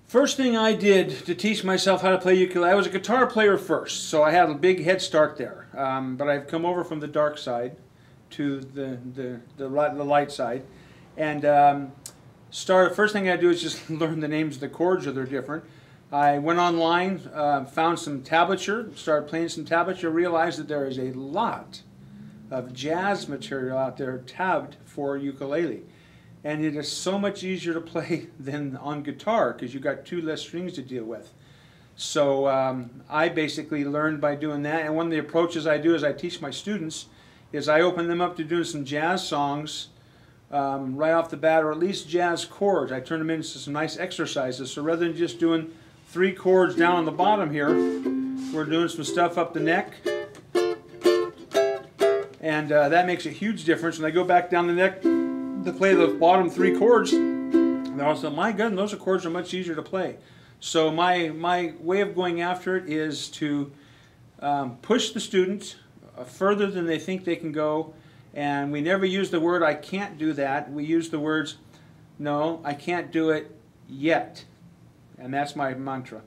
First thing I did to teach myself how to play ukulele, I was a guitar player first, so I had a big head start there. But I've come over from the dark side to the light side, and first thing I do is just learn the names of the chords, or they're different. I went online, found some tablature, started playing some tablature, realized that there is a lot of jazz material out there tabbed for ukulele. And it is so much easier to play than on guitar because you've got 2 less strings to deal with. So I basically learned by doing that, and one of the approaches I do as I teach my students is I open them up to doing some jazz songs right off the bat, or at least jazz chords. I turn them into some nice exercises. So rather than just doing 3 chords down on the bottom here, we're doing some stuff up the neck. And that makes a huge difference. When I go back down the neck to play the bottom 3 chords, and I said, my goodness, those chords are much easier to play. So my way of going after it is to push the student further than they think they can go. And we never use the word, I can't do that. We use the words, no, I can't do it yet. And that's my mantra.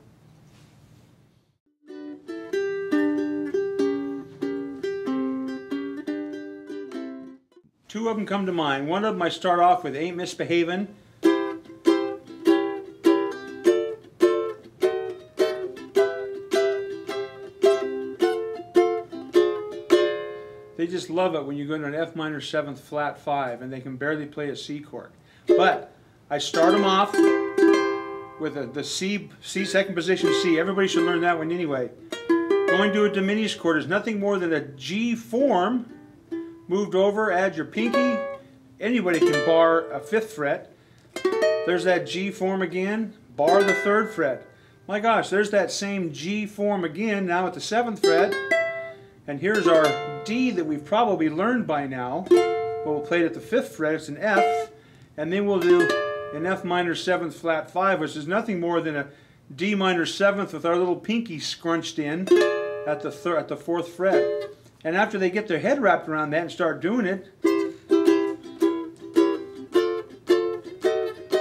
Two of them come to mind. One of them I start off with Ain't Misbehavin'. They just love it when you go to an F minor 7th flat 5 and they can barely play a C chord. But I start them off with the C second position C. Everybody should learn that one anyway. Going to a diminished chord is nothing more than a G form moved over. Add your pinky. Anybody can bar a 5th fret. There's that G form again. Bar the 3rd fret. My gosh, there's that same G form again, now at the 7th fret. And here's our D that we've probably learned by now. But we'll play it at the 5th fret. It's an F. And then we'll do an F minor 7th flat 5, which is nothing more than a D minor 7th with our little pinky scrunched in at the 4th fret. And after they get their head wrapped around that and start doing it,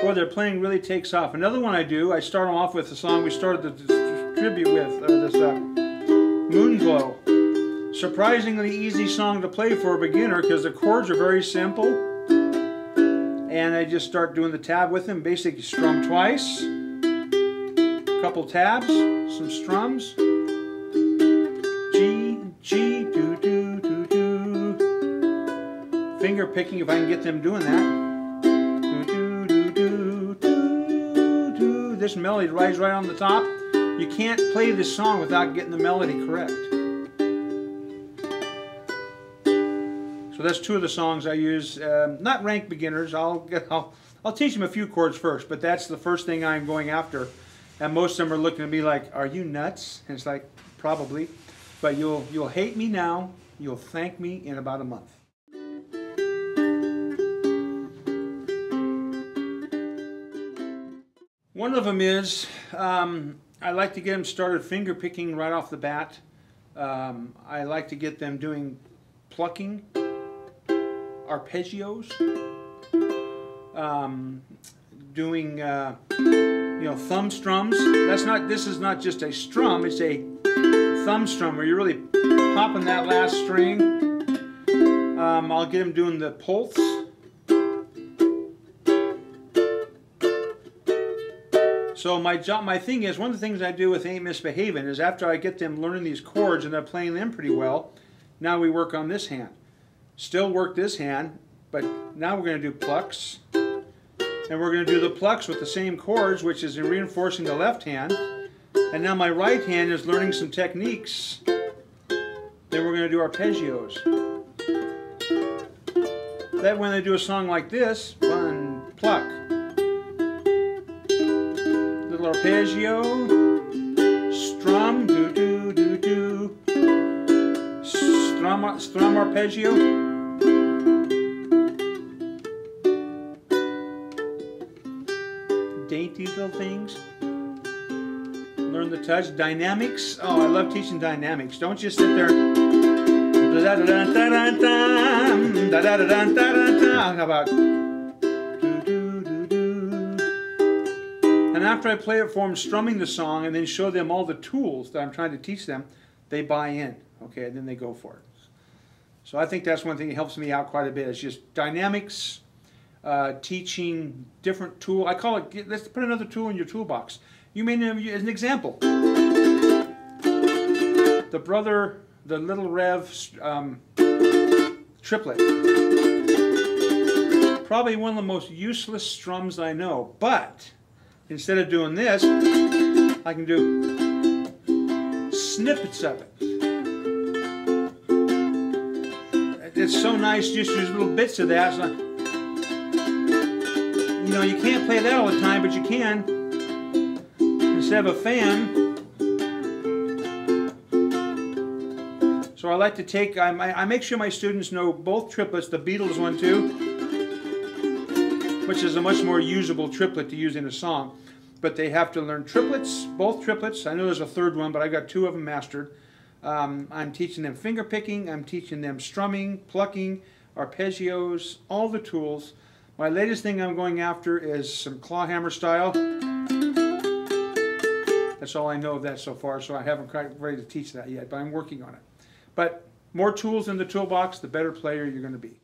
boy, their playing really takes off. Another one I do, I start them off with the song we started the tribute with, this Moon Glow. Surprisingly easy song to play for a beginner because the chords are very simple. And I just start doing the tab with them. Basically strum twice, a couple tabs, some strums. G, G, do, do, do, do. Finger picking if I can get them doing that. Do, do, do, do, do, do. This melody rides right on the top. You can't play this song without getting the melody correct. So that's 2 of the songs I use. Not ranked beginners. I'll teach them a few chords first, but that's the first thing I'm going after. And most of them are looking at me like, "Are you nuts?" And it's like, probably. But you'll hate me now. You'll thank me in about a month. One of them is I like to get them started finger picking right off the bat. I like to get them doing plucking, arpeggios, doing thumb strums. This is not just a strum, it's a thumb strum where you're really popping that last string. I'll get them doing the pulse. So my thing is, one of the things I do with Ain't Misbehavin' is after I get them learning these chords and they're playing them pretty well, now we work on this hand. Still work this hand, but now we're going to do plucks. And we're going to do the plucks with the same chords, which is reinforcing the left hand. And now my right hand is learning some techniques. Then we're going to do arpeggios. That when they do a song like this, 1, pluck. Little arpeggio, strum, do, do, do, do. Strum arpeggio. Dainty little things. Learn the touch. Dynamics. Oh, I love teaching dynamics. Don't just sit there. How about? And after I play it for them, strumming the song, and then show them all the tools that I'm trying to teach them, they buy in, okay, and then they go for it. So I think that's one thing that helps me out quite a bit. It's just dynamics, teaching different tool. I call it, let's put another tool in your toolbox. You may know, as an example, the Little Rev triplet. Probably one of the most useless strums I know, but instead of doing this, I can do snippets of it. It's so nice just use little bits of that. So, you know, you can't play that all the time, but you can. Instead of a fan. So I like to take, I make sure my students know both triplets, the Beatles one too, which is a much more usable triplet to use in a song. But they have to learn triplets, both triplets. I know there's a third one, but I got 2 of them mastered. I'm teaching them finger picking, I'm teaching them strumming, plucking, arpeggios, all the tools. My latest thing I'm going after is some claw hammer style. That's all I know of that so far, so I haven't quite ready to teach that yet, but I'm working on it. But more tools in the toolbox, the better player you're going to be.